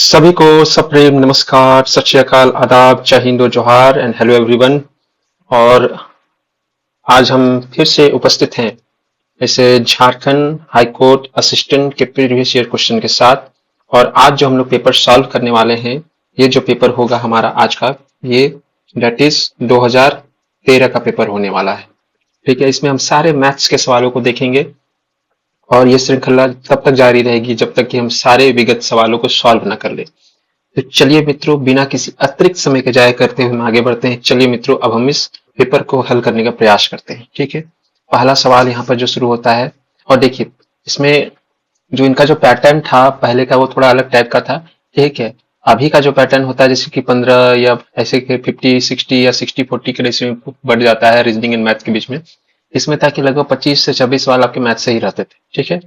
सभी को सप्रेम नमस्कार, सत श्री अकाल, आदाब, जय हिंद और जोहार एंड हेलो एवरीवन। और आज हम फिर से उपस्थित हैं ऐसे झारखंड हाई कोर्ट असिस्टेंट के प्रीवियस ईयर क्वेश्चन के साथ। और आज जो हम लोग पेपर सॉल्व करने वाले हैं, ये जो पेपर होगा हमारा आज का, ये डेट इज 2013 का पेपर होने वाला है। ठीक है, इसमें हम सारे मैथ्स के सवालों को देखेंगे और ये श्रृंखला तब तक जारी रहेगी जब तक कि हम सारे विगत सवालों को सॉल्व न कर ले। तो चलिए मित्रों, बिना किसी अतिरिक्त समय के जाया करते हुए हम आगे बढ़ते हैं। चलिए मित्रों, अब हम इस पेपर को हल करने का प्रयास करते हैं। ठीक है, पहला सवाल यहाँ पर जो शुरू होता है, और देखिए इसमें जो इनका जो पैटर्न था पहले का वो थोड़ा अलग टाइप का था। ठीक है, अभी का जो पैटर्न होता है जैसे कि 15 या ऐसे के 50-60 या 60-40 के रेशियो में बढ़ जाता है रीजनिंग एंड मैथ के बीच में। इसमें था कि लगभग 25 से 26 सवाल आपके मैथ से ही रहते थे। ठीक है,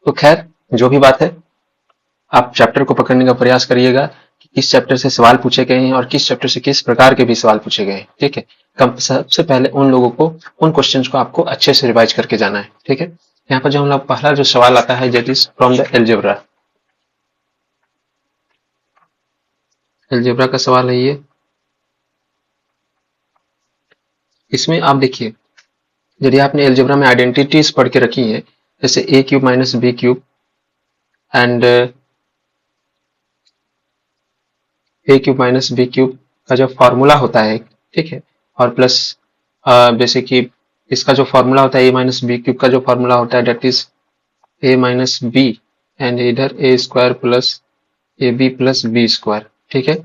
तो खैर जो भी बात है, आप चैप्टर को पकड़ने का प्रयास करिएगा कि किस चैप्टर से सवाल पूछे गए हैं और किस चैप्टर से किस प्रकार के भी सवाल पूछे गए हैं। ठीक है, सबसे पहले उन लोगों को, उन क्वेश्चंस को आपको अच्छे से रिवाइज करके जाना है। ठीक है, यहाँ पर जो हम लोग पहला जो सवाल आता है that is from the algebra. Algebra का सवाल है ये। इसमें आप देखिए, यदि आपने एल्जेब्रा में आइडेंटिटीज पढ़ के रखी है, जैसे A cube minus B cube and A cube minus B cube का जो फॉर्मूला होता है, ठीक है, और प्लस जैसे कि इसका जो फॉर्मूला होता है ए माइनस बी क्यूब का जो फॉर्मूला होता है that is A minus B and इधर A square plus A B plus B square. ठीक है,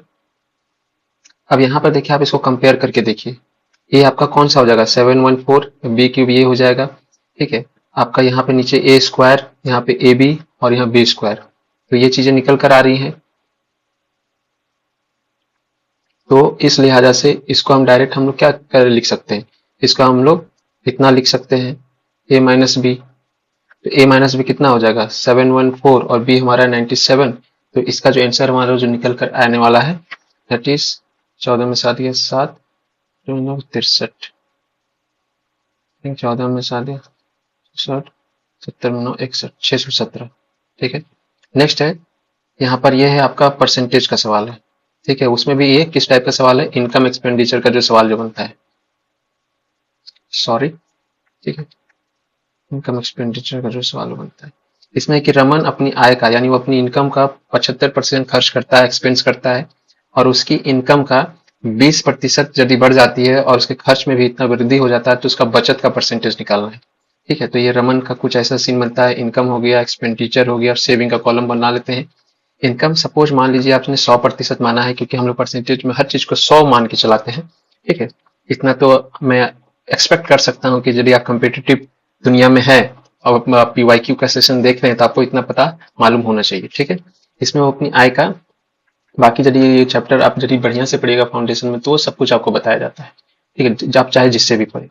अब यहाँ पर देखिए, आप इसको कंपेयर करके देखिए, ये आपका कौन सा हो जाएगा 714, बी क्यूब ये हो जाएगा। ठीक है, आपका यहाँ पे नीचे ए स्क्वायर, यहाँ पे ए बी और यहाँ बी स्क्वायर, तो ये चीजें निकल कर आ रही हैं। तो इस लिहाजा से इसको हम डायरेक्ट हम लोग क्या कर लिख सकते हैं, इसका हम लोग इतना लिख सकते हैं a माइनस बी। तो a माइनस बी कितना हो जाएगा 714 और b हमारा 97। तो इसका जो आंसर हमारा जो निकल कर आने वाला है दैट इज 14 में 7 7 63, 14 में 7 60, 70 में 9 61, 617। ठीक है, नेक्स्ट है, यहाँ पर यह है आपका परसेंटेज का सवाल है। ठीक है, उसमें भी ये किस टाइप का सवाल है, इनकम एक्सपेंडिचर का जो सवाल जो बनता है, सॉरी, ठीक है, इनकम एक्सपेंडिचर का जो सवाल बनता है, इसमें कि रमन अपनी आय का, यानी वो अपनी इनकम का 75% खर्च करता है, एक्सपेंस करता है, और उसकी इनकम का 20% यदि बढ़ जाती है और उसके खर्च में भी इतना वृद्धि हो जाता है तो उसका बचत का परसेंटेज निकालना है। ठीक है, तो ये रमन का कुछ ऐसा सीन बनता है, इनकम हो गया, एक्सपेंडिचर हो गया और सेविंग का कॉलम बना लेते हैं। इनकम सपोज मान लीजिए आपने 100% माना है, क्योंकि हम लोग परसेंटेज में हर चीज को 100 मान के चलाते हैं। ठीक है, इतना तो मैं एक्सपेक्ट कर सकता हूँ कि यदि आप कम्पिटिटिव दुनिया में है और आप पीवाईक्यू का सेशन देख रहे हैं तो आपको इतना पता मालूम होना चाहिए। ठीक है, इसमें वो अपनी आय का, बाकी यदि ये चैप्टर आप यदि बढ़िया से पढ़िएगा फाउंडेशन में तो सब कुछ आपको बताया जाता है। ठीक है, आप चाहे जिससे भी पढ़े।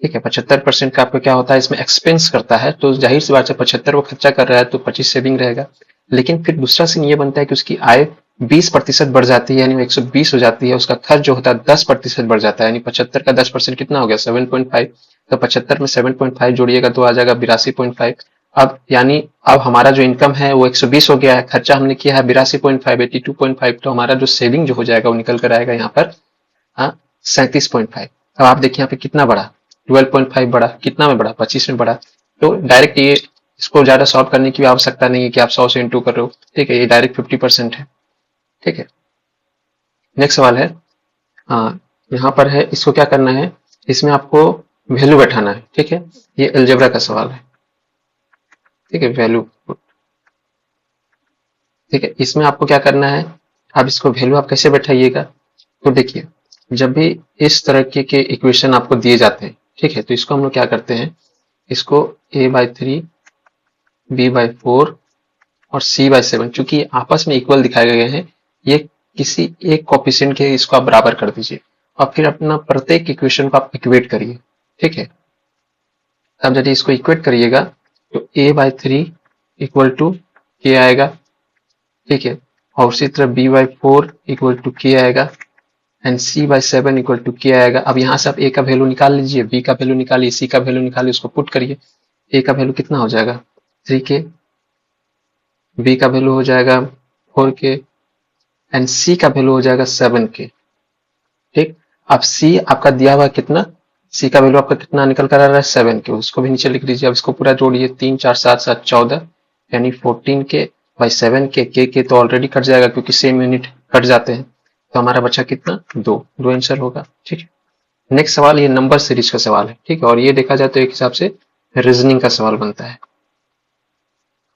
ठीक है, 75% का आपको क्या होता है, इसमें एक्सपेंस करता है, तो जाहिर सी बात है 75 वो खर्चा कर रहा है तो 25 सेविंग रहेगा। लेकिन फिर दूसरा सीन ये बनता है कि उसकी आय 20% बढ़ जाती है, यानी 120 हो जाती है, उसका खर्च जो होता है 10% बढ़ जाता है, यानी 75 का 10% कितना हो गया 7.5। तो 75 में 7.5 जोड़िएगा तो आ जाएगा 82.5। अब यानी अब हमारा जो इनकम है वो 120 हो गया है, खर्चा हमने किया है 82.5, 82.5, तो हमारा जो सेविंग जो हो जाएगा वो निकल कर आएगा यहाँ पर 37.5। अब आप देखिए यहाँ पे कितना बढ़ा, 12.5 बढ़ा, कितना में बढ़ा 25 में बढ़ा। तो डायरेक्ट ये, इसको ज्यादा सॉल्व करने की आवश्यकता नहीं है कि आप 100 से इंटू कर रहे हो। ठीक है, ये डायरेक्ट 50% है। ठीक है, नेक्स्ट सवाल है, हाँ यहाँ पर है, इसको क्या करना है, इसमें आपको वैल्यू बैठाना है। ठीक है, ये अलजेब्रा का सवाल है। ठीक है, वैल्यू, ठीक है, इसमें आपको क्या करना है, अब इसको वैल्यू आप कैसे बैठाइएगा, तो देखिए जब भी इस तरह के इक्वेशन आपको दिए जाते हैं, ठीक है, तो इसको हम लोग क्या करते हैं, इसको a/3, b/4 और c/7, चूंकि आपस में इक्वल दिखाए गए हैं, ये किसी एक कोफिशिएंट के इसको आप बराबर कर दीजिए और फिर अपना प्रत्येक इक्वेशन को आप इक्वेट करिए। ठीक है, अब यदि इसको इक्वेट करिएगा तो a/3 इक्वल टू k आएगा। ठीक है, और उसी तरह b/4 इक्वल टू k आएगा and c/7 equal to k आएगा। अब यहाँ से आप a का वैल्यू निकाल लीजिए, b का वैल्यू निकालिए, c का वैल्यू निकालिए, उसको पुट करिए। a का वैल्यू कितना हो जाएगा 3k, b का वैल्यू हो जाएगा 4k एंड सी का वैल्यू हो जाएगा 7k। ठीक, अब सी आपका दिया हुआ कितना, सी का वैल्यू आपका कितना निकल कर आ रहा है 7k, उसको भी नीचे लिख लीजिए। अब इसको पूरा जोड़िए, 3 4 7 7 14 यानी 14k बाई 7k, के तो ऑलरेडी कट जाएगा क्योंकि सेम यूनिट कट जाते हैं, तो हमारा बचा कितना, दो आंसर होगा। ठीक है, नेक्स्ट सवाल ये नंबर सीरीज का सवाल है। ठीक है, और ये देखा जाए तो एक हिसाब से रीजनिंग का सवाल बनता है।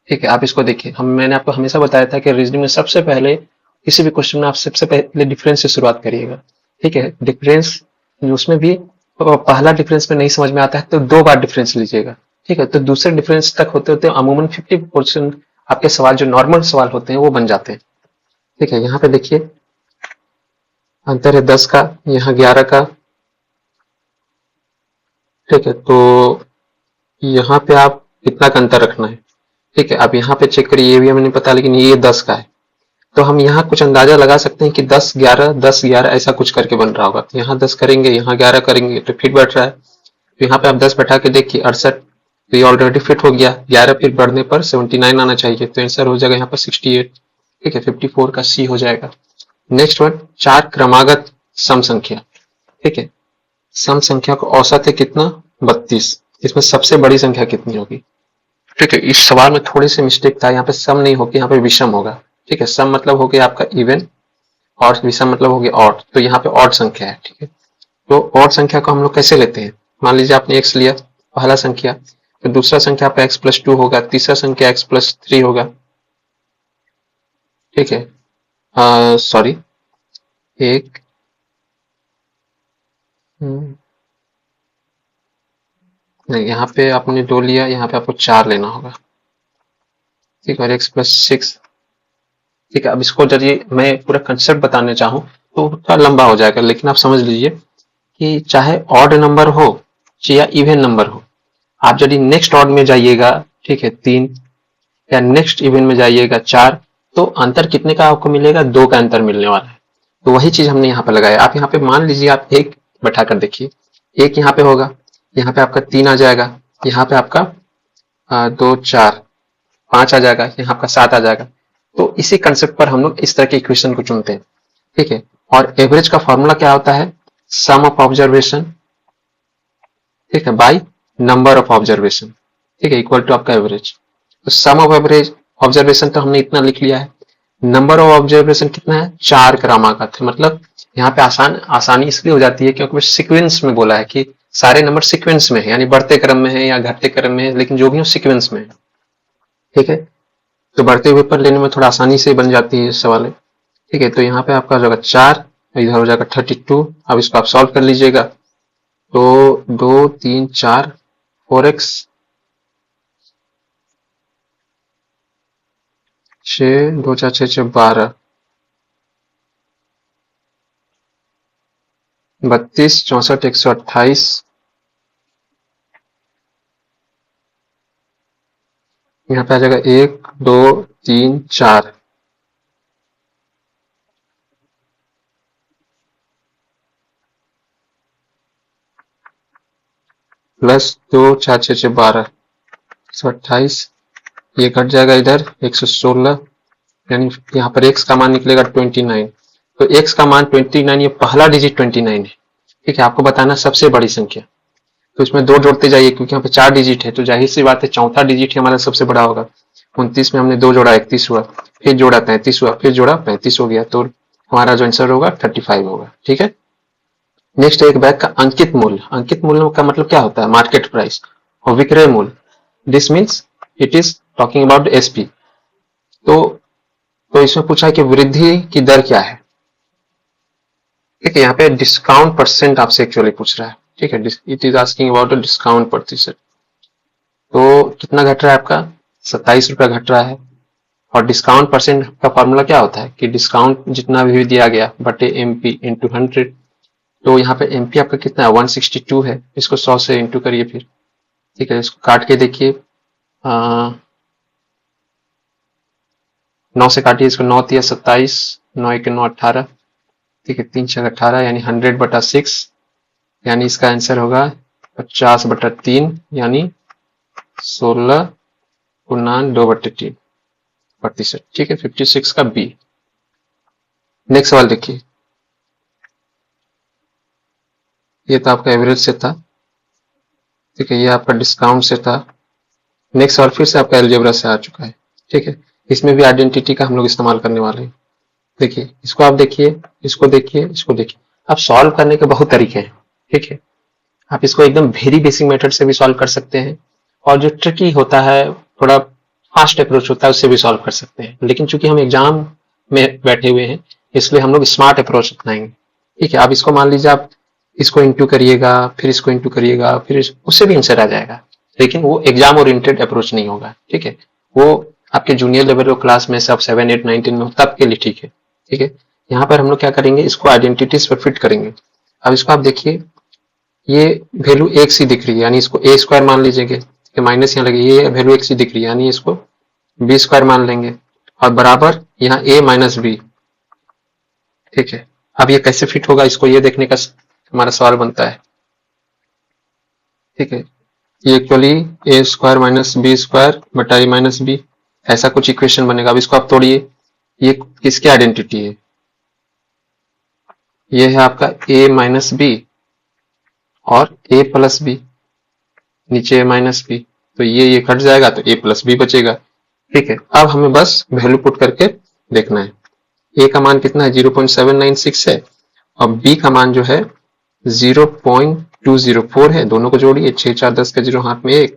ठीक है, आप इसको देखिए, मैंने आपको हमेशा बताया था कि रीजनिंग में सबसे पहले किसी भी क्वेश्चन में आप सबसे पहले डिफरेंस से शुरुआत करिएगा। ठीक है, डिफरेंस उसमें भी पहला डिफरेंस में नहीं समझ में आता है तो 2 बार डिफरेंस लीजिएगा। ठीक है, तो दूसरे डिफरेंस तक होते होते अमूमन 50% आपके सवाल जो नॉर्मल सवाल होते हैं वो बन जाते हैं। ठीक है, यहाँ पे देखिए अंतर है 10 का, यहाँ 11 का। ठीक है, तो यहाँ पे आप कितना का अंतर रखना है। ठीक है, अब यहाँ पे चेक करिए, ये भी हमें नहीं पता लेकिन ये 10 का है, तो हम यहाँ कुछ अंदाजा लगा सकते हैं कि 10 11 10 11 ऐसा कुछ करके बन रहा होगा। तो यहाँ 10 करेंगे, यहाँ 11 करेंगे तो फिट बैठ रहा है। तो यहाँ पे आप 10 बैठा के देखिए 68, तो ये ऑलरेडी फिट हो गया। 11 फिर बढ़ने पर 79 आना चाहिए, तो आंसर हो जाएगा यहाँ पर 68। ठीक है, 54 का सी हो जाएगा। नेक्स्ट वन, 4 क्रमागत सम संख्या। ठीक है, सम संख्या को औसत है कितना, 32, इसमें सबसे बड़ी संख्या कितनी होगी। ठीक है, इस सवाल में थोड़ी सी मिस्टेक था, यहाँ पे सम नहीं होगी, यहाँ पे विषम होगा। ठीक है, सम मतलब हो गया आपका इवन और विषम मतलब हो गया ऑड, तो यहाँ पे ऑड संख्या है। ठीक है, तो ऑड संख्या को हम लोग कैसे लेते हैं, मान लीजिए आपने x लिया पहला संख्या, तो दूसरा संख्या आपका x+2 होगा, तीसरा संख्या x+3 होगा। ठीक है, सॉरी एक नहीं, यहाँ पे आपने 2 लिया, यहाँ पे आपको 4 लेना होगा। ठीक है, और x+6। ठीक है, अब इसको यदि मैं पूरा कंसेप्ट बताने चाहूँ तो थोड़ा लंबा हो जाएगा, लेकिन आप समझ लीजिए कि चाहे ऑड नंबर हो या इवन नंबर हो, आप यदि नेक्स्ट ऑड में जाइएगा, ठीक है 3, या नेक्स्ट इवन में जाइएगा 4, तो अंतर कितने का आपको मिलेगा, 2 का अंतर मिलने वाला है। तो वही चीज हमने यहाँ पे लगाया। आप यहाँ पे मान लीजिए आप एक बैठा कर देखिए, एक यहाँ पे होगा, यहाँ पे आपका 3 आ जाएगा, यहाँ पे आपका 2 4 5 आ जाएगा, यहाँ आपका 7 आ जाएगा। तो इसी कंसेप्ट पर हम लोग इस तरह के इक्वेशन को चुनते हैं। ठीक है, और एवरेज का फॉर्मूला क्या होता है, सम ऑफ ऑब्जर्वेशन, ठीक है, बाई नंबर ऑफ ऑब्जर्वेशन। ठीक है, इक्वल टू आपका एवरेज। तो सम ऑफ एवरेज ऑब्जर्वेशन तो हमने इतना लिख लिया है, नंबर ऑफ ऑब्जर्वेशन कितना है, 4 क्रमागत है। मतलब यहाँ पे आसानी इसलिए हो जाती है क्योंकि सीक्वेंस में बोला है कि सारे नंबर सीक्वेंस में है, यानी बढ़ते क्रम में है या घटते क्रम में है, लेकिन जो भी हो सीक्वेंस में है। ठीक है, तो बढ़ते हुए पर लेने में थोड़ा आसानी से बन जाती है सवाल। ठीक है, तो यहाँ पे आपका हो जाएगा 4, इधर हो जाएगा 32। अब इसको आप सॉल्व कर लीजिएगा, तो 2 3 4 4x 6 2 4 6 6 12 32 64 128, यहाँ पे आ जाएगा 1 2 3 4, प्लस 2 4 6 6 12 128, ये घट जाएगा इधर 116, यानी यहाँ पर x का मान निकलेगा 29। तो x का मान 29, ये पहला डिजिट 29 है। ठीक है, आपको बताना सबसे बड़ी संख्या, तो इसमें 2 जोड़ते जाइए क्योंकि यहाँ पे 4 डिजिट है, तो जाहिर सी बात है चौथा डिजिट ही हमारा सबसे बड़ा होगा। 29 में हमने 2 जोड़ा 31 हुआ, फिर जोड़ा 35 हुआ, फिर जोड़ा 35 हो गया, तो हमारा जो आंसर होगा 35 होगा। ठीक है, नेक्स्ट एक बैग का अंकित मूल्य। अंकित मूल्य का मतलब क्या होता है, मार्केट प्राइस, और विक्रय मूल्य, this means it is talking about SP. तो इसमें पूछा है कि वृद्धि की दर क्या है। ठीक है, यहाँ पे डिस्काउंट परसेंट आपसे एक्चुअली पूछ रहा है। ठीक है, it is asking about discount प्रतिशत। तो कितना घट रहा है आपका, 27 रुपया घट रहा है। और डिस्काउंट परसेंट का फॉर्मूला क्या होता है कि डिस्काउंट जितना भी दिया गया बटे एमपी इंटू 100। तो यहाँ पे एमपी आपका कितना है, 162 है, इसको 100 से इंटू करिए फिर। ठीक है, इसको काट के देखिए, 9 से काटिए इसको, 9 तिया 27, 9 1 9 18। ठीक है, 3 6 18, यानी 100/6, यानी इसका आंसर होगा 50/3, यानी 16 गुना 2/3 प्रतिशत। ठीक है, 56 का बी। नेक्स्ट सवाल देखिए, ये तो आपका एवरेज से था, ठीक है, ये आपका डिस्काउंट से था। नेक्स्ट सवाल फिर से आपका अलजेब्रा से आ चुका है, ठीक है। इसमें भी आइडेंटिटी का हम लोग इस्तेमाल करने वाले हैं। देखिए, इसको आप देखिए, इसको देखिए, इसको देखिए। अब सॉल्व करने के बहुत तरीके हैं, ठीक है। आप इसको एकदम वेरी बेसिक मेथड से भी सॉल्व कर सकते हैं, और जो ट्रिकी होता है, थोड़ा फास्ट अप्रोच होता है, उससे भी सॉल्व कर सकते हैं। लेकिन चूंकि हम एग्जाम में बैठे हुए हैं, इसलिए हम लोग स्मार्ट अप्रोच अपनाएंगे, ठीक है। आप इसको मान लीजिए, आप इसको इंटू करिएगा, फिर इसको इंटू करिएगा, फिर उससे भी आंसर आ जाएगा, लेकिन वो एग्जाम ओरिएंटेड अप्रोच नहीं होगा, ठीक है। वो आपके जूनियर लेवल क्लास में से आप 7, 8, 9, 10 में हो, तब के लिए ठीक है, ठीक है। यहाँ पर हम लोग क्या करेंगे, इसको आइडेंटिटीज पर फिट करेंगे। अब इसको आप देखिए, ये वैल्यू एक सी दिख रही है, यानी इसको ए स्क्वायर मान लीजिएगा, ठीक है, माइनस यहाँ लगे, ये वैल्यू एक सी दिख रही है, यानी इसको बी स्क्वायर मान लेंगे, और बराबर यहाँ ए माइनस बी, ठीक है। अब ये कैसे फिट होगा, इसको ये देखने का हमारा सवाल बनता है, ठीक है। ये एक्चुअली ए स्क्वायर माइनस बी स्क्वायर बटा ए माइनस बी, ऐसा कुछ इक्वेशन बनेगा। अब इसको आप तोड़िए, ये किसकी आइडेंटिटी है, ये है आपका ए माइनस बी और ए प्लस बी, नीचे ए माइनस बी, तो ये कट जाएगा, तो ए प्लस बी बचेगा, ठीक है। अब हमें बस वैल्यू पुट करके देखना है। ए का मान कितना है, 0.796 है, और बी का मान जो है 0.204 है। दोनों को जोड़िए, 6, 4, 10 का जीरो हाथ में एक,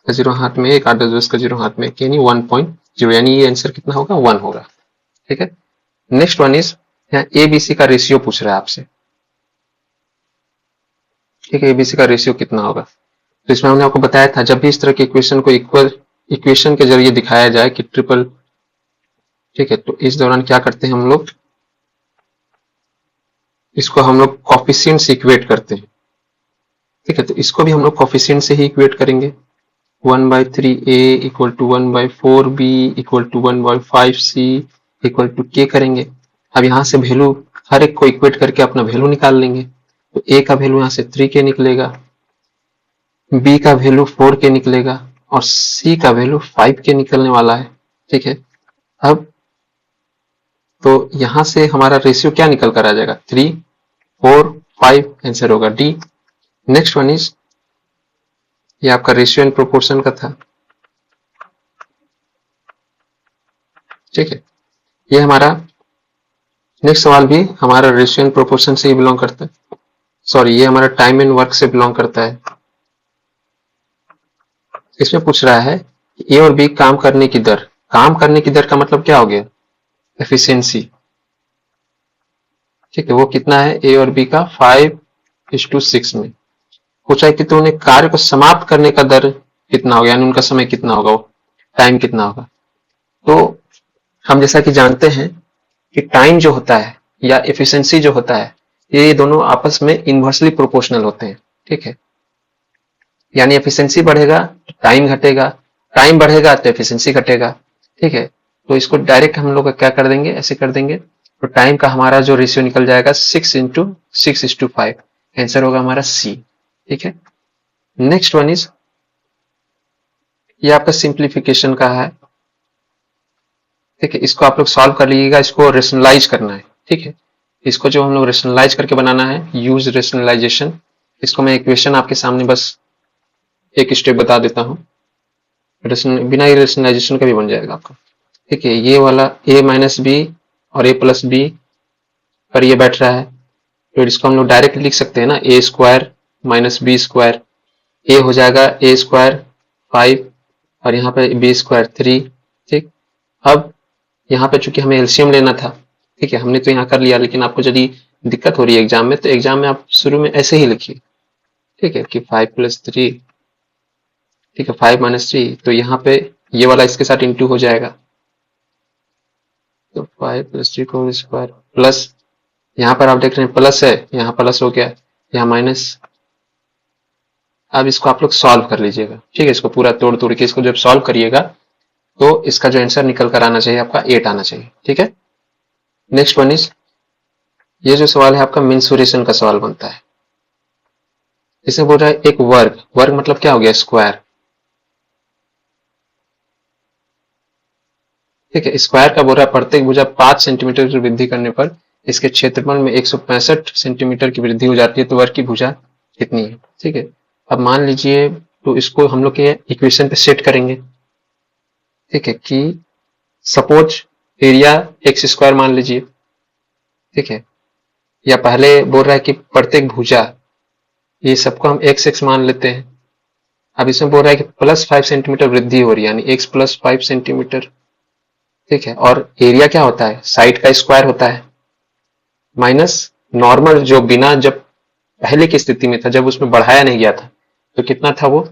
जीरो हाथ में एक, 8, 10, 10 का जीरो हाथ में एक, यानी 1.0, यानी ये आंसर कितना होगा, 1 होगा, ठीक है। नेक्स्ट वन इज, यहाँ एबीसी का रेशियो पूछ रहा है आपसे, ठीक है। एबीसी का रेशियो कितना होगा, तो इसमें हमने आपको बताया था, जब भी इस तरह के इक्वेशन को इक्वल इक्वेशन के जरिए दिखाया जाए कि ट्रिपल, ठीक है, तो इस दौरान क्या करते हैं हम लोग, इसको हम लोग कॉफिशिएंट से इक्वेट करते हैं, ठीक है। तो इसको भी हम लोग कॉफिशिएंट से ही इक्वेट करेंगे। 1/3a equal to 1/4b equal to 1/5c equal to k करेंगे। अब यहाँ से वैल्यू हर एक को इक्वेट करके अपना वैल्यू निकाल लेंगे। तो a का वैल्यू यहाँ से 3k निकलेगा, b का वैल्यू 4k निकलेगा, और c का वैल्यू 5k निकलने वाला है, ठीक है। अब तो यहां से हमारा रेशियो क्या निकल कर आ जाएगा, 3, 4, 5, आंसर होगा डी। नेक्स्ट वन इज, ये आपका रेशियो एंड प्रोपोर्शन का था, ठीक है। ये हमारा नेक्स्ट सवाल भी हमारा रेशियो एंड प्रोपोर्शन से ही बिलोंग करता है, सॉरी, ये हमारा टाइम एंड वर्क से बिलोंग करता है। इसमें पूछ रहा है ए और बी काम करने की दर, काम करने की दर का मतलब क्या हो गया, एफिशिएंसी, ठीक है। वो कितना है, ए और बी का 5:6 में। पूछा है कि तो उन्हें कार्य को समाप्त करने का दर कितना होगा, यानी उनका समय कितना होगा, वो टाइम कितना होगा। तो हम जैसा कि जानते हैं कि टाइम जो होता है या एफिशिएंसी जो होता है, ये दोनों आपस में इन्वर्सली प्रोपोर्शनल होते हैं, ठीक है। यानी एफिशिएंसी बढ़ेगा तो टाइम घटेगा, टाइम बढ़ेगा तो एफिशिएंसी घटेगा, ठीक है। तो इसको डायरेक्ट हम लोग क्या कर देंगे, ऐसे कर देंगे, तो टाइम का हमारा जो रेशियो निकल जाएगा 6:6:5, आंसर होगा हमारा सी, ठीक है। नेक्स्ट वन इज, ये आपका सिंप्लीफिकेशन का है, ठीक है। इसको आप लोग सॉल्व कर लीजिएगा, इसको रेशनलाइज करना है, ठीक है। इसको जो हम लोग रेशनलाइज करके बनाना है, यूज रेशनलाइजेशन। इसको मैं इक्वेशन आपके सामने बस एक स्टेप बता देता हूँ, बिना रेशनलाइजेशन का भी बन जाएगा आपका, ठीक है। ये वाला a माइनस बी और a प्लस बी पर ये बैठ रहा है, तो इसको हम लोग डायरेक्ट लिख सकते हैं ना, ए स्क्वायर माइनस बी स्क्वायर, ए हो जाएगा ए स्क्वायर 5 और यहाँ पे बी स्क्वायर 3, ठीक। अब यहाँ पे चूंकि हमें एलसीएम लेना था, ठीक है, हमने तो यहाँ कर लिया, लेकिन आपको यदि दिक्कत हो रही है एग्जाम में, तो एग्जाम में आप शुरू में ऐसे ही लिखिए, ठीक है, कि 5+3, ठीक है, 5-3, तो यहाँ पे ये वाला इसके साथ इंटू हो जाएगा, तो 5+3 को स्क्वायर प्लस, यहाँ पर आप देख रहे हैं प्लस है, यहाँ प्लस हो गया, यहाँ माइनस। अब इसको आप लोग सॉल्व कर लीजिएगा, ठीक है। इसको पूरा तोड़ तोड़ के इसको जब सॉल्व करिएगा, तो इसका जो आंसर निकल कर आना चाहिए आपका 8 आना चाहिए, ठीक है। नेक्स्ट वन इज, ये जो सवाल है आपका मेंसुरेशन का सवाल बनता है। इसे बोल रहा है एक वर्ग, वर्ग मतलब क्या हो गया, स्क्वायर, ठीक है। स्क्वायर का बोल रहा है प्रत्येक भुजा 5 सेंटीमीटर की वृद्धि करने पर इसके क्षेत्रफल में 165 सेंटीमीटर की वृद्धि हो जाती है, तो वर्ग की भुजा कितनी है? ठीक है, अब मान लीजिए, तो इसको हम लोग के इक्वेशन पे सेट करेंगे। ठीक है, कि सपोज एरिया एक्स स्क्वायर मान लीजिए। ठीक है, या पहले बोल रहा है कि प्रत्येक भुजा, ये सबको हम एक्स एक्स मान लेते हैं। अब इसमें बोल रहा है कि +5 सेंटीमीटर वृद्धि हो रही है, यानी एक्स प्लस 5 सेंटीमीटर। ठीक है, और एरिया क्या होता है? साइड का स्क्वायर होता है, माइनस नॉर्मल जो बिना, जब पहले की स्थिति में था, जब उसमें बढ़ाया नहीं गया था, तो कितना था वो?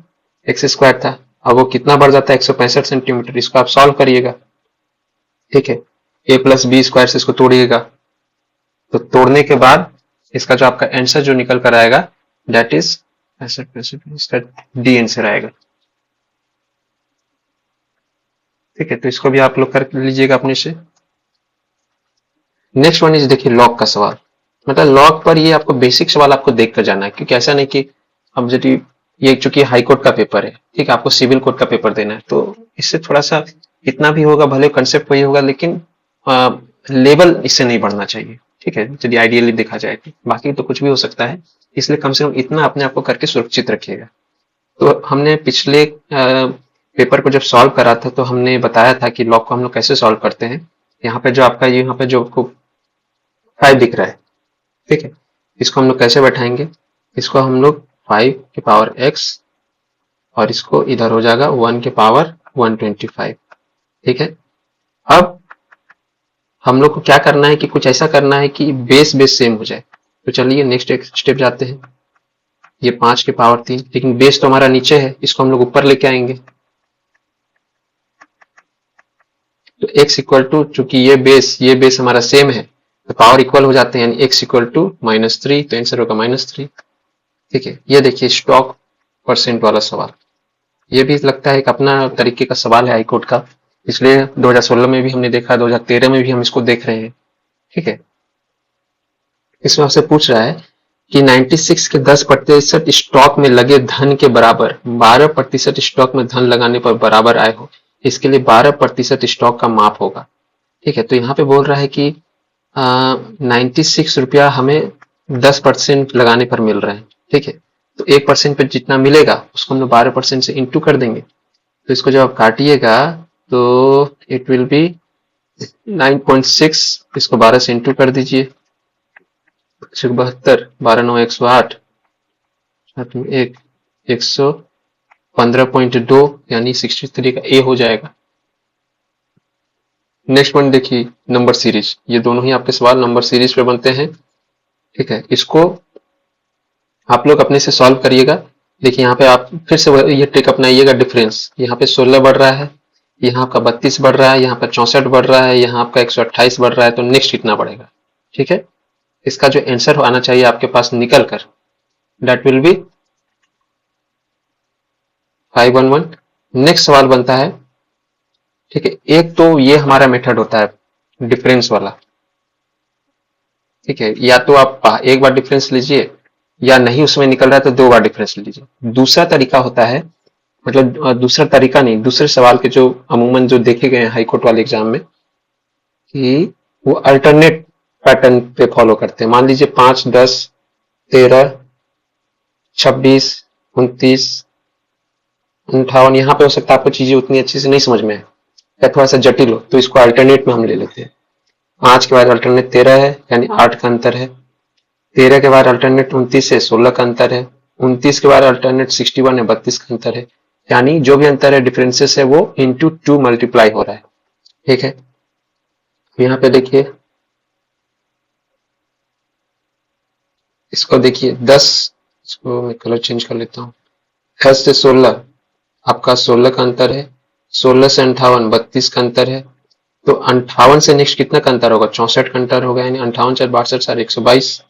एक्स स्क्वायर था। अब वो कितना बढ़ जाता है? 165 सेंटीमीटर। इसको आप सॉल्व करिएगा। ठीक है, ए प्लस बी स्क्वायर से इसको तोड़िएगा, तो तोड़ने के बाद इसका जो आपका आंसर जो निकल कर आएगा, दैट इज 65, इसका डी आंसर आएगा। ठीक है, तो इसको भी आप लोग कर लीजिएगा अपने से। नेक्स्ट वन इज, देखिए लॉग का सवाल। मतलब लॉग पर ये आपको बेसिक सवाल आपको देख कर जाना है, क्योंकि ऐसा नहीं कि अब यदि ये चूंकि हाई कोर्ट का पेपर है, ठीक है, आपको सिविल कोर्ट का पेपर देना है, तो इससे थोड़ा सा इतना भी होगा, भले कंसेप्ट वही होगा, लेकिन लेवल इससे नहीं बढ़ना चाहिए। ठीक है, यदि आइडियली देखा जाए तो बाकी तो कुछ भी हो सकता है, इसलिए कम से कम इतना अपने आप को करके सुरक्षित रखिएगा। तो हमने पिछले पेपर को जब सॉल्व करा था, तो हमने बताया था कि लॉग को हम लोग कैसे सॉल्व करते हैं। यहाँ पे जो आपका, यहाँ पे जो आपको 5 दिख रहा है, ठीक है, इसको हम लोग कैसे बैठाएंगे? इसको हम लोग 5 की पावर x, और इसको इधर हो जाएगा 1 की पावर 125। ठीक है, अब हम लोग को क्या करना है कि कुछ ऐसा करना है कि बेस बेस सेम हो जाए। तो चलिए नेक्स्ट एक स्टेप जाते हैं। ये 5 की पावर 3, लेकिन बेस तो हमारा नीचे है, इसको हम लोग ऊपर लेके आएंगे। तो x इक्वल टू, चूंकि ये बेस हमारा सेम है, तो पावर इक्वल हो जाते हैं, यानी x इक्वल टू -3, तो आंसर होगा -3। ठीक है, ये देखिए स्टॉक परसेंट वाला सवाल, ये भी लगता है एक अपना तरीके का सवाल है हाईकोर्ट का, इसलिए 2016 में भी हमने देखा, 2013 में भी हम इसको देख रहे हैं। ठीक है, इसमें आपसे पूछ रहा है कि 96 के 10% स्टॉक में लगे धन के बराबर 12% स्टॉक में धन लगाने पर बराबर आय हो, इसके लिए 12% स्टॉक का माप होगा। ठीक है, तो यहाँ पे बोल रहा है कि 96 रुपया हमें 10% लगाने पर मिल रहा है। ठीक है, तो 1% पे जितना मिलेगा उसको हम लोग 12% से इंटू कर देंगे। तो इसको जब आप काटिएगा तो इट विल बी 9.6, इसको 12 से इंटू कर दीजिए, 72, 12 9 108, 1 115.2, यानी 63 का ए हो जाएगा। नेक्स्ट वन देखिए, नंबर सीरीज। ये दोनों ही आपके सवाल नंबर सीरीज पे बनते हैं। ठीक है, इसको आप लोग अपने से सॉल्व करिएगा। देखिए यहाँ पे आप फिर से ये ट्रिक अपनाइएगा, डिफरेंस। यहाँ पे 16 बढ़ रहा है, यहाँ आपका 32 बढ़ रहा है, यहाँ पर 64 बढ़ रहा है, यहाँ आपका 128 बढ़ रहा है, तो नेक्स्ट कितना बढ़ेगा? ठीक है, इसका जो आंसर आना चाहिए आपके पास निकल कर, दैट विल बी 511। नेक्स्ट सवाल बनता है, ठीक है, एक तो ये हमारा मेथड होता है डिफरेंस वाला। ठीक है, या तो आप एक बार डिफरेंस लीजिए, या नहीं उसमें निकल रहा है तो 2 बार डिफरेंस लीजिए। दूसरा तरीका होता है, मतलब दूसरा तरीका नहीं, दूसरे सवाल के जो अमूमन जो देखे गए हैं हाईकोर्ट वाले एग्जाम में, कि वो अल्टरनेट पैटर्न पे फॉलो करते हैं। मान लीजिए 5, 10, 13, 26, 29, 58, यहाँ पे हो सकता है आपको चीजें उतनी अच्छी से नहीं समझ में आए या थोड़ा सा जटिल हो, तो इसको अल्टरनेट में हम ले लेते हैं। 5 के बाद अल्टरनेट 13 है, यानी 8 का अंतर है। 13 के बाद अल्टरनेट 29 है, 16 का अंतर है। 29 के बाद अल्टरनेट 61 है, 32 का अंतर है। यानी जो भी अंतर है, डिफरेंसेस है, वो इंटू 2 मल्टीप्लाई हो रहा है। ठीक है, यहाँ पे देखिए, इसको देखिए 10, इसको मैं कलर चेंज कर लेता हूँ। 10 से 16 आपका 16 का अंतर है, 16 से 58 32 का अंतर है। तो 58 से नेक्स्ट कितना का अंतर होगा? 64 का अंतर होगा, यानी 58 4 62 4 122।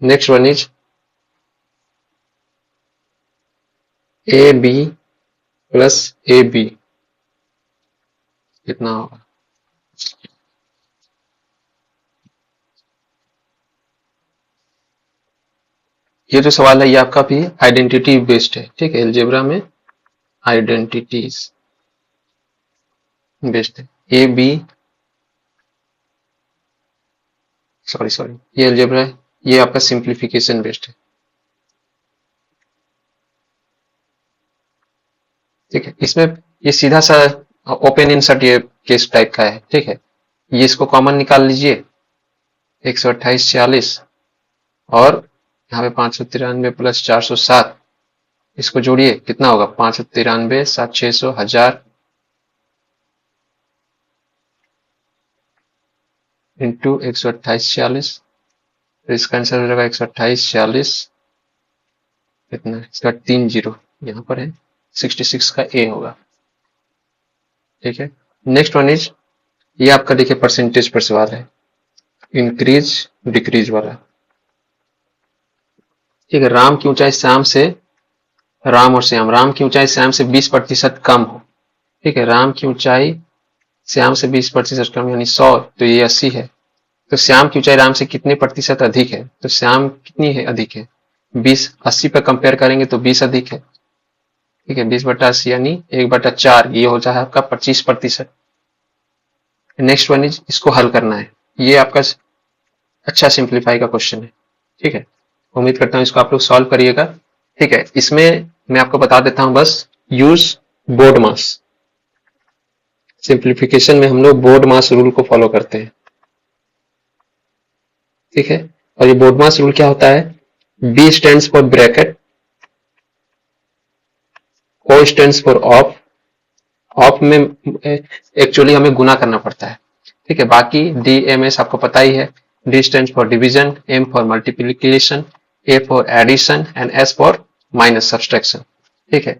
Next one is A B plus A B, कितना होगा? ये जो सवाल है ये आपका भी आइडेंटिटी बेस्ड है। ठीक है, एलजेब्रा में आइडेंटिटीज। बेस्ड है। ए बी, सॉरी ये अलजेब्रा है, ये आपका सिंप्लीफिकेशन बेस्ड है। ठीक है, इसमें ये सीधा सा ओपन इंसर्ट ये केस टाइप का है। ठीक है, ये इसको कॉमन निकाल लीजिए, 128 46 और यहाँ पे 593 प्लस 407, इसको जोड़िए कितना होगा, 593 7 600 1000 इंटू 128 46, तो इसका आंसर हो जाएगा 128 46 कितना, इसका 3 जीरो यहाँ पर है, 66 का ए होगा। ठीक है, नेक्स्ट वन इज, ये आपका देखिए परसेंटेज पर सवाल है, इंक्रीज डिक्रीज वाला। ठीक है, राम की ऊंचाई श्याम से, राम और श्याम, राम की ऊंचाई श्याम से 20% कम हो। ठीक है, राम की ऊंचाई श्याम से 20% कम यानी 100, तो ये 80 है। तो श्याम की ऊंचाई राम से कितने प्रतिशत अधिक है, तो श्याम कितनी है, अधिक है 20, 80 पर कंपेयर करेंगे तो 20 अधिक है। ठीक है, 20/80 यानी 1/4, ये हो जाए आपका 25%। नेक्स्ट वन इज, इसको हल करना है, ये आपका अच्छा सिंप्लीफाई का क्वेश्चन है। ठीक है, उम्मीद करता हूँ इसको आप लोग सॉल्व करिएगा। ठीक है, इसमें मैं आपको बता देता हूं बस, यूज बोर्ड मास। सिंप्लीफिकेशन में हम लोग बोर्ड मास रूल को फॉलो करते हैं। ठीक है, और ये बोर्ड मास रूल क्या होता है, B stands for bracket, O stands for of, of में एक्चुअली हमें गुना करना पड़ता है। ठीक है, बाकी डी एम एस आपको पता ही है, D stand for division, M for multiplication, A for addition and S for minus subtraction. ठीक है,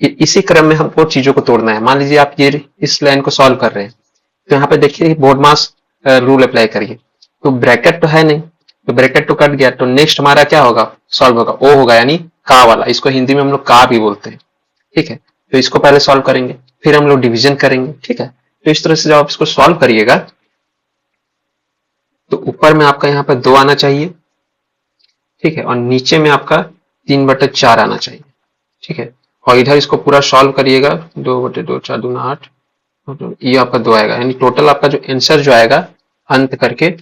इसी क्रम में हमको चीजों को तोड़ना है। मान लीजिए आप ये इस लाइन को सॉल्व कर रहे हैं, तो यहाँ पे देखिए बोर्ड मास रूल अप्लाई करिए, तो ब्रैकेट तो है नहीं, तो ब्रैकेट तो कट गया, तो नेक्स्ट हमारा क्या होगा, सॉल्व होगा, ओ होगा, यानी का वाला, इसको हिंदी में हम लोग का भी बोलते हैं। ठीक है, तो इसको पहले सॉल्व करेंगे, फिर हम लोग डिवीजन करेंगे। ठीक है, तो इस तरह से जब आप इसको सॉल्व करिएगा, तो ऊपर में आपका यहाँ पर 2 आना चाहिए। ठीक है, और नीचे में आपका 3/4 आना चाहिए। ठीक है, और इधर इसको पूरा सॉल्व करिएगा, 2/2 4 दूना 8, ये आपका 2 आएगा, यानी टोटल आपका जो आंसर जो आएगा अंत करके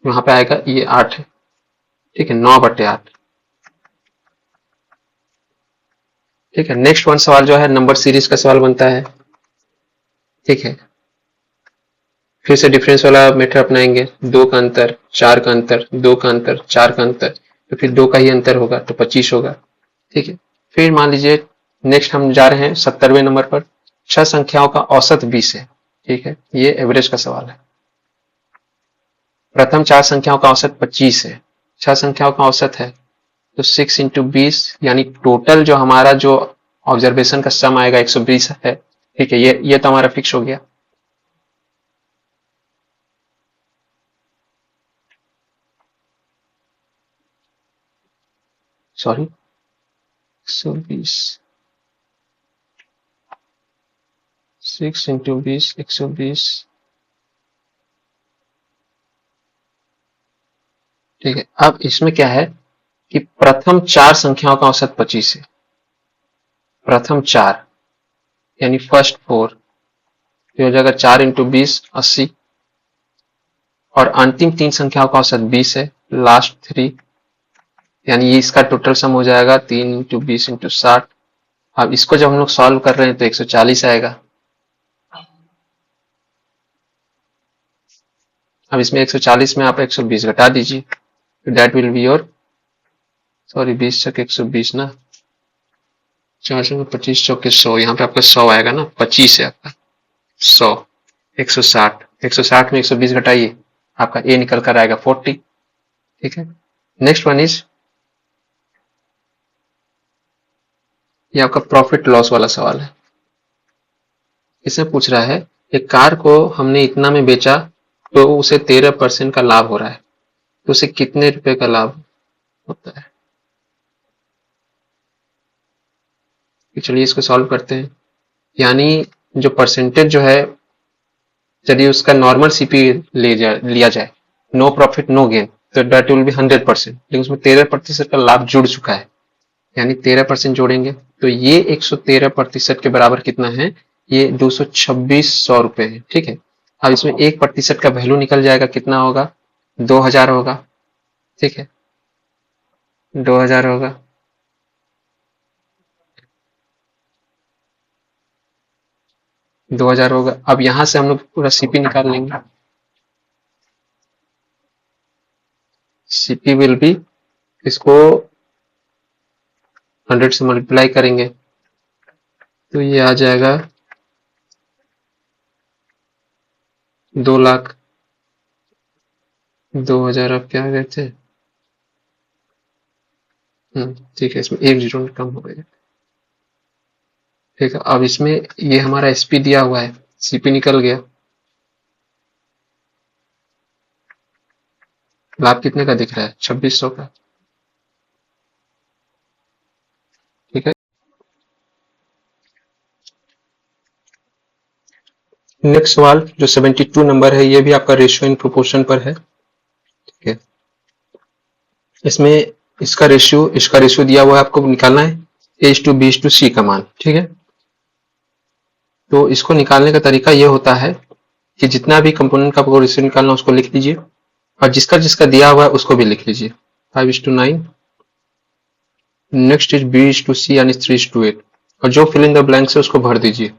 वहां पे आएगा, ये 8 है। ठीक है, 9/8। ठीक है, नेक्स्ट वन सवाल जो है नंबर सीरीज का सवाल बनता है। ठीक है, फिर से डिफरेंस वाला मेथड अपनाएंगे, 2 का अंतर, 4 का अंतर, 2 का अंतर, 4 का अंतर, तो फिर 2 का ही अंतर होगा, तो 25 होगा। ठीक है, फिर मान लीजिए नेक्स्ट हम जा रहे हैं 70वें नंबर पर, 6 संख्याओं का औसत 20 है। ठीक है, ये एवरेज का सवाल है। प्रथम 4 संख्याओं का औसत 25 है, 6 संख्याओं का औसत है, तो 6 इंटू 20 यानी टोटल जो हमारा जो ऑब्जर्वेशन का सम आएगा 120 है। ठीक है, ये तो हमारा फिक्स हो गया। Sorry, 120, 6 into 20 120। ठीक है, अब इसमें क्या है कि प्रथम 4 संख्याओं का औसत 25 है, प्रथम 4 यानी फर्स्ट 4, तो हो जाएगा 4 इंटू 20 80, और अंतिम 3 संख्याओं का औसत 20 है, लास्ट 3, यानी ये इसका टोटल सम हो जाएगा 3 इंटू 20 इंटू 60। अब इसको जब हम लोग सॉल्व कर रहे हैं तो 140 आएगा। अब इसमें 140 में आप 120 घटा दीजिए, तो that will be your, sorry 20 चौक 120 ना, 400 में 25 चौके 100, यहाँ पे आपका 100 आएगा ना, 25 है आपका 100, 160, 160 में 120 घटाइए, आपका ए निकल कर आएगा 40। ठीक है, नेक्स्ट वन इज, ये आपका प्रॉफिट लॉस वाला सवाल है। इसमें पूछ रहा है, एक कार को हमने इतना में बेचा तो उसे 13% का लाभ हो रहा है, तो उसे कितने रुपए का लाभ होता है। चलिए इसको सॉल्व करते हैं, यानी जो परसेंटेज जो है, चलिए उसका नॉर्मल सीपी लिया जाए, नो प्रॉफिट नो गेन, तो दैट विल बी 100%, लेकिन उसमें 13% का लाभ जुड़ चुका है, यानी 13% जोड़ेंगे, तो ये 113% के बराबर कितना है, ये 226 रुपए है, ठीक है। अब इसमें 1% का वैल्यू निकल जाएगा, कितना होगा, 2000 होगा, ठीक है, 2000 होगा। दो हजार होगा। अब यहां से हम लोग पूरा सीपी निकाल लेंगे। सीपी विल बी, इसको 100 से मल्टीप्लाई करेंगे तो ये आ जाएगा 2,00,000। 2000 अब क्या गए थे, ठीक है, इसमें एक जीरो कम हो गया, ठीक है। अब इसमें ये हमारा एसपी दिया हुआ है, सीपी निकल गया। लाभ कितने का दिख रहा है, 2600 का, ठीक है। नेक्स्ट सवाल जो 72 नंबर है, ये भी आपका रेशियो इन प्रोपोर्शन पर है, ठीक है। इसमें इसका रेशियो दिया हुआ है, आपको निकालना है A/B/C का मान, ठीक है। तो इसको निकालने का तरीका ये होता है कि जितना भी कंपोनेंट का आपको रेशियो निकालना है उसको लिख लीजिए, और जिसका जिसका दिया हुआ है उसको भी लिख लीजिए। 5:9, नेक्स्ट इज B/C यानी 3:8, और जो फिल इन द ब्लैंक्स है उसको भर दीजिए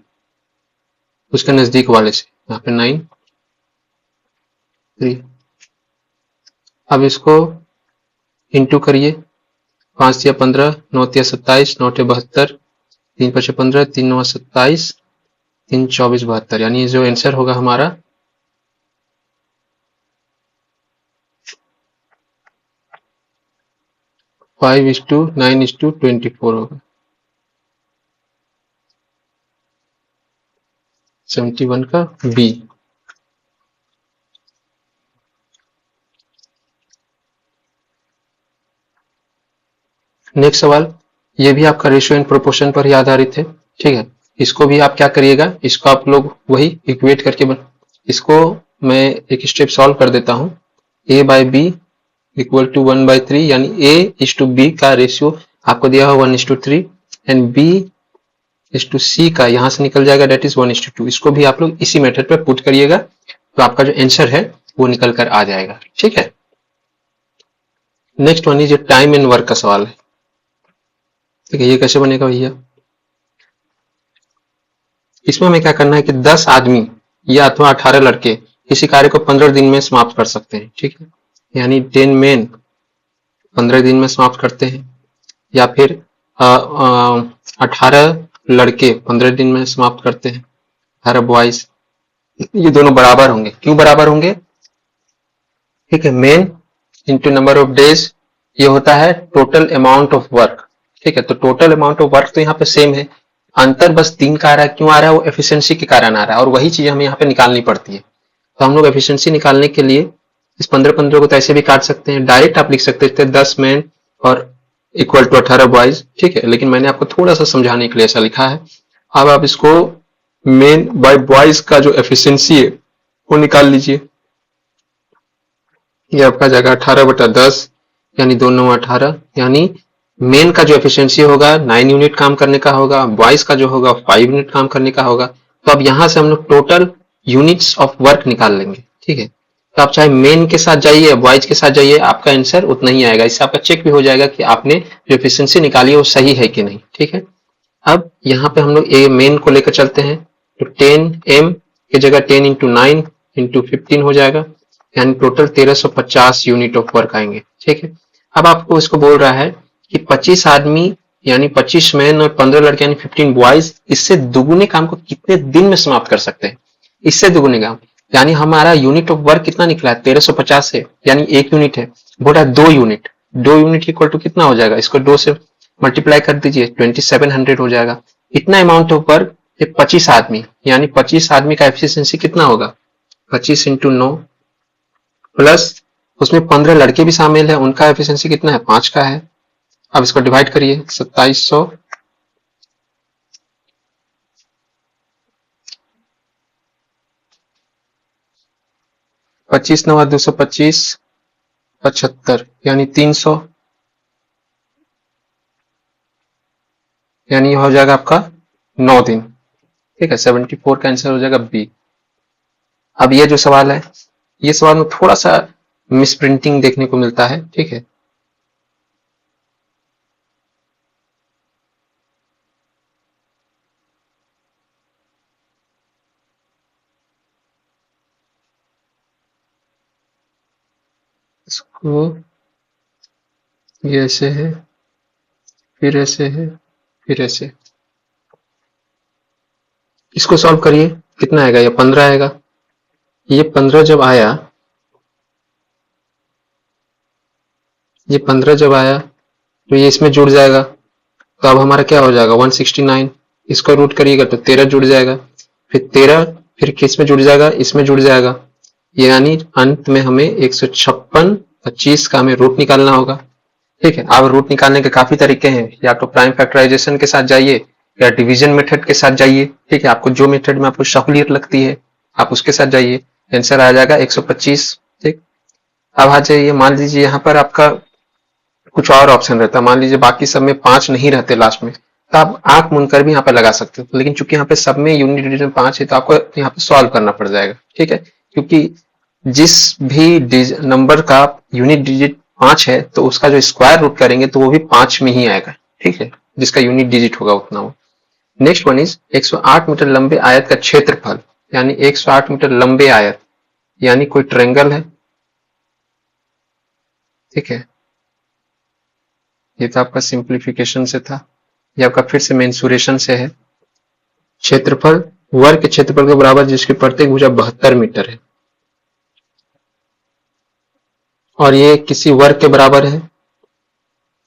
उसके नजदीक वाले से। यहाँ पे 9, 3। अब इसको इंटू करिए, 5 या 15, 9 या 27, 9 72, 3 5 15, 3 9 27, 3 24 72, यानी जो आंसर होगा हमारा 5:9:24 होगा। 71 का बी। नेक्स्ट सवाल, ये भी आपका रेशियो एंड प्रोपोर्शन पर ही आधारित है, ठीक है। इसको भी आप क्या करिएगा, इसको आप लोग वही इक्वेट करके इसको मैं एक स्टेप सॉल्व कर देता हूं। A/B = 1/3, यानी A/B का रेशियो आपको दिया हुआ 1:3, एंड B/C का यहां से निकल जाएगा, डेट इज 1:2। इसको भी आप लोग इसी मेथड पे पुट करिएगा तो आपका जो आंसर है वो निकल कर आ जाएगा, ठीक है। Next one is time and work का सवाल है, ठीक है। ये कैसे बनेगा भैया, इसमें हमें क्या करना है कि 10 आदमी या अथवा 18 लड़के किसी कार्य को 15 दिन में समाप्त कर सकते हैं, ठीक है। यानी 10 मेन 15 दिन में समाप्त करते हैं, या फिर 18 लड़के 15 दिन में समाप्त करते हैं, 18 बॉयज। ये दोनों बराबर होंगे, क्यों बराबर होंगे, ठीक है। Main into number of days, ये होता है टोटल अमाउंट ऑफ वर्क, ठीक है। तो टोटल अमाउंट ऑफ वर्क तो यहाँ पे सेम है, अंतर बस 3 का आ रहा है। क्यों आ रहा है, वो एफिशिएंसी के कारण आ रहा है, और वही चीज हमें यहाँ पे निकालनी पड़ती है। तो हम लोग एफिशिएंसी निकालने के लिए इस 15-15 को तो ऐसे भी काट सकते हैं, डायरेक्ट आप लिख सकते थे 10 मैन और इक्वल टू 18 बॉयज, ठीक है। लेकिन मैंने आपको थोड़ा सा समझाने के लिए ऐसा लिखा है। अब आप इसको मेन बाय बॉयज का जो एफिशिएंसी है वो निकाल लीजिए। ये आपका जाएगा 18/10, यानी 2×9=18, यानी मेन का जो एफिशिएंसी होगा 9 यूनिट काम करने का होगा, बॉयज का जो होगा 5 यूनिट काम करने का होगा। तो अब यहां से हम लोग टोटल यूनिट्स ऑफ वर्क निकाल लेंगे, ठीक है। तो आप चाहे मेन के साथ जाइए या बॉयज के साथ जाइए, आपका आंसर उतना ही आएगा। इससे आपका चेक भी हो जाएगा कि आपने जो एफिशिएंसी निकाली है वो सही है कि नहीं, ठीक है। अब यहाँ पे हम लोग ए मेन को लेकर चलते हैं, तो 10m की जगह 10 × 9 × 15 हो जाएगा, यानी टोटल 1350 यूनिट ऑफ वर्क आएंगे, ठीक है। अब आपको इसको बोल रहा है कि 25 आदमी यानी 25 मैन और 15 लड़के यानी 15 बॉयज इससे दुगुने काम को कितने दिन में समाप्त कर सकते हैं, इससे दुगुने काम, यानी हमारा यूनिट ऑफ वर्क कितना निकला है 1350 है, यानी 1 यूनिट है, बोला 2 यूनिट, 2 यूनिट इक्वल टू कितना हो जाएगा, इसको 2 से मल्टीप्लाई कर दीजिए, 2700 हो जाएगा। इतना अमाउंट ऑफ वर्क 25 आदमी, यानी 25 आदमी का एफिशिएंसी कितना होगा, 25 × 9 प्लस उसमें 15 लड़के भी शामिल है, उनका एफिशिएंसी कितना है, 5 का है। अब इसको डिवाइड करिए, 2700 25×9 = 225, 75, यानी 300, यानी हो जाएगा आपका 9 दिन, ठीक है, 74 का आंसर हो जाएगा बी। अब ये जो सवाल है, ये सवाल में थोड़ा सा मिसप्रिंटिंग देखने को मिलता है। ठीक है, इसको ये ऐसे है, फिर ऐसे है, फिर ऐसे, इसको सॉल्व करिए, कितना आएगा? ये 15 आएगा। ये 15 जब आया, ये 15 जब आया तो ये इसमें जुड़ जाएगा, तो अब हमारा क्या हो जाएगा? 169। इसको रूट करिएगा तो 13 जुड़ जाएगा, फिर 13, फिर किस में जुड़ जाएगा? इसमें जुड़ जाएगा, यानी अंत में हमें 156, 25 का हमें रूट निकालना होगा। ठीक है, अब रूट निकालने के काफी तरीके हैं, या तो प्राइम फैक्टराइजेशन के साथ जाइए या डिवीजन मेथड के साथ जाइए। ठीक है, आपको जो मेथड में आपको सहूलियत लगती है आप उसके साथ जाइए, आंसर आ जाएगा 125। ठीक, अब आ जाइए, मान लीजिए यहाँ पर आपका कुछ और ऑप्शन रहता है, मान लीजिए बाकी सब में 5 नहीं रहते लास्ट में, तो आप आंख मूंद कर भी यहाँ पर लगा सकते हो, लेकिन चूंकि यहाँ पे सब में यूनिट डिजिट 5 है तो आपको यहाँ पे सॉल्व करना पड़ जाएगा। ठीक है, क्योंकि जिस भी नंबर का यूनिट डिजिट 5 है तो उसका जो स्क्वायर रूट करेंगे तो वो भी 5 में ही आएगा। ठीक है, जिसका यूनिट डिजिट होगा उतना हो। नेक्स्ट वन इज 108 मीटर लंबे आयत का क्षेत्रफल, यानी 108 मीटर लंबे आयत, यानी कोई ट्रायंगल है। ठीक है, ये तो आपका सिंप्लीफिकेशन से था, ये आपका फिर से मेंसुरेशन से है। क्षेत्रफल वर्ग के क्षेत्रफल के बराबर जिसकी प्रत्येक भुजा 72 मीटर है, और ये किसी वर्ग के बराबर है,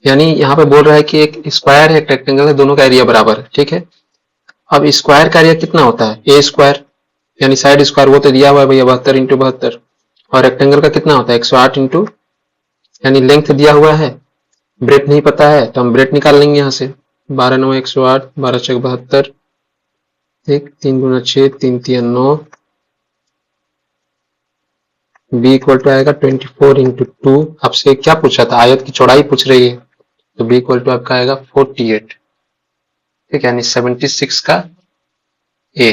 यानी यहाँ पे बोल रहा है कि एक स्क्वायर है, एक रेक्टेंगल है, दोनों का एरिया बराबर है। ठीक है, अब स्क्वायर का एरिया कितना होता है? ए स्क्वायर, यानी साइड स्क्वायर, वो तो दिया हुआ है भैया 72 इंटू 72, और रेक्टेंगल का कितना होता है? 108 इंटू, यानी लेंथ दिया हुआ है, ब्रेथ नहीं पता है तो हम ब्रेथ निकाल लेंगे यहाँ से, 12 9 108, 12 6 72, ठीक, 3 गुना 6, 3 3 9, बी इक्वल टू आएगा 24 इंटू 2। आपसे क्या पूछा था? आयत की चौड़ाई पूछ रही है, तो बी इक्वल टू आपका आएगा 48। ठीक है, यानी 76 का ए।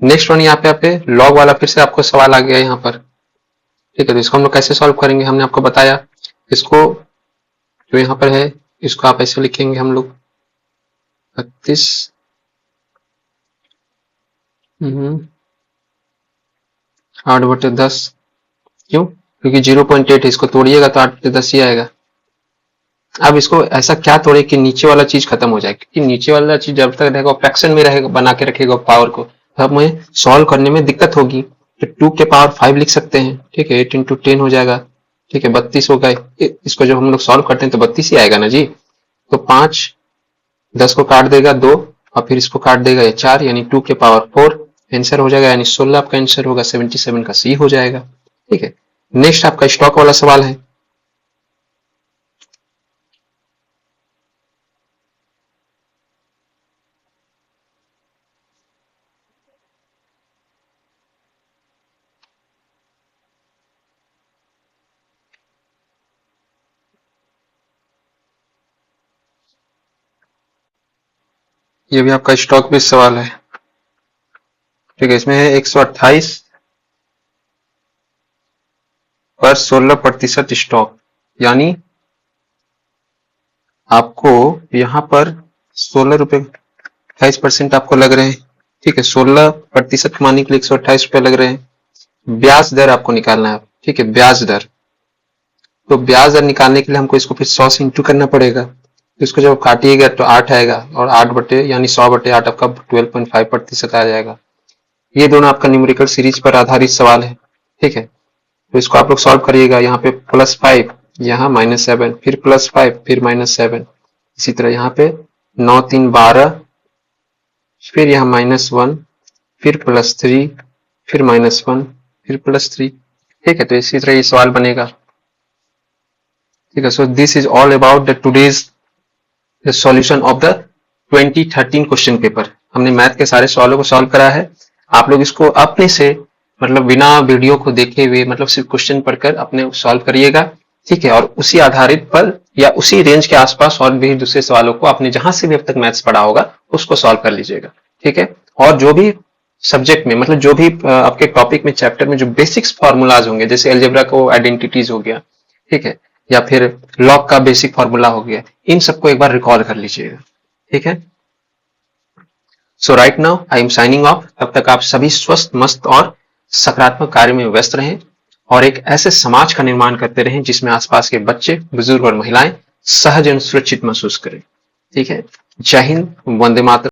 नेक्स्ट वन यहाँ पे लॉग वाला फिर से आपको सवाल आ गया यहाँ पर। ठीक है, तो इसको हम लोग कैसे सॉल्व करेंगे हमने आपको बताया। इसको जो यहाँ पर है इसको आप ऐसे लिखेंगे हम लोग 32 8/10। क्यों? क्योंकि 0.8 है, इसको तोड़िएगा तो 8/10 ही आएगा। अब इसको ऐसा क्या तोड़े कि नीचे वाला चीज खत्म हो जाए, क्योंकि नीचे वाला चीज जब तक रहेगा फ्रैक्शन में रहेगा, बना के रखेगा पावर को, तब हमें सॉल्व करने में दिक्कत होगी। तो 2 के पावर 5 लिख सकते हैं। ठीक है, 8 इंटू 10 हो जाएगा। ठीक है, 32 होगा। इसको जब हम लोग सॉल्व करते हैं तो 32 ही आएगा ना जी। तो 5 10 को काट देगा 2, और फिर इसको काट देगा ये 4, यानी 2 के पावर 4 आंसर हो जाएगा, यानी 16 आपका आंसर होगा, 77 का सी हो जाएगा। ठीक है, नेक्स्ट आपका स्टॉक वाला सवाल है। ये भी आपका स्टॉक बेस्ड सवाल है। ठीक है, इसमें है 128 पर 16% स्टॉक, यानी आपको यहाँ पर 16 रुपए 28% आपको लग रहे हैं। ठीक है, 16% कमाने के लिए 128 रुपए लग रहे हैं। ब्याज दर आपको निकालना है। ठीक है, ब्याज दर, तो ब्याज दर निकालने के लिए हमको इसको फिर 100 से इंटू करना पड़ेगा। तो इसको जब काटिएगा तो 8 आएगा, और 8 बटे यानी 100/8 आपका 12.5% आ जाएगा। ये दोनों आपका न्यूमेरिकल सीरीज पर आधारित सवाल है। ठीक है, तो इसको आप लोग सॉल्व करिएगा। यहाँ पे +5, यहाँ -7, फिर +5, फिर -7, इसी तरह यहाँ पे 9 3 12, फिर यहाँ -1, फिर +3, फिर -1, फिर +3। ठीक है, तो इसी तरह ये सवाल बनेगा। ठीक है, so this is all about the today's solution of the 2013 question paper. हमने मैथ के सारे सवालों को सॉल्व करा है। आप लोग इसको अपने से मतलब बिना वीडियो को देखे हुए, मतलब सिर्फ क्वेश्चन पढ़कर अपने सॉल्व करिएगा। ठीक है, और उसी आधारित पर या उसी रेंज के आसपास और भी दूसरे सवालों को आपने जहां से भी अब तक मैथ्स पढ़ा होगा उसको सॉल्व कर लीजिएगा। ठीक है। और जो भी सब्जेक्ट में मतलब जो भी आपके टॉपिक में चैप्टर में जो बेसिक्स फॉर्मूलाज होंगे, जैसे एल्जेब्रा को आइडेंटिटीज हो गया, ठीक है, या फिर लॉग का बेसिक फॉर्मूला हो गया, इन सबको एक बार रिकॉल कर लीजिएगा, ठीक है। So right now I am signing off. तब तक आप सभी स्वस्थ, मस्त और सकारात्मक कार्य में व्यस्त रहें और एक ऐसे समाज का निर्माण करते रहें जिसमें आसपास के बच्चे, बुजुर्ग और महिलाएं सहज एवं सुरक्षित महसूस करें। ठीक है। जय हिंद, वंदे मातरम।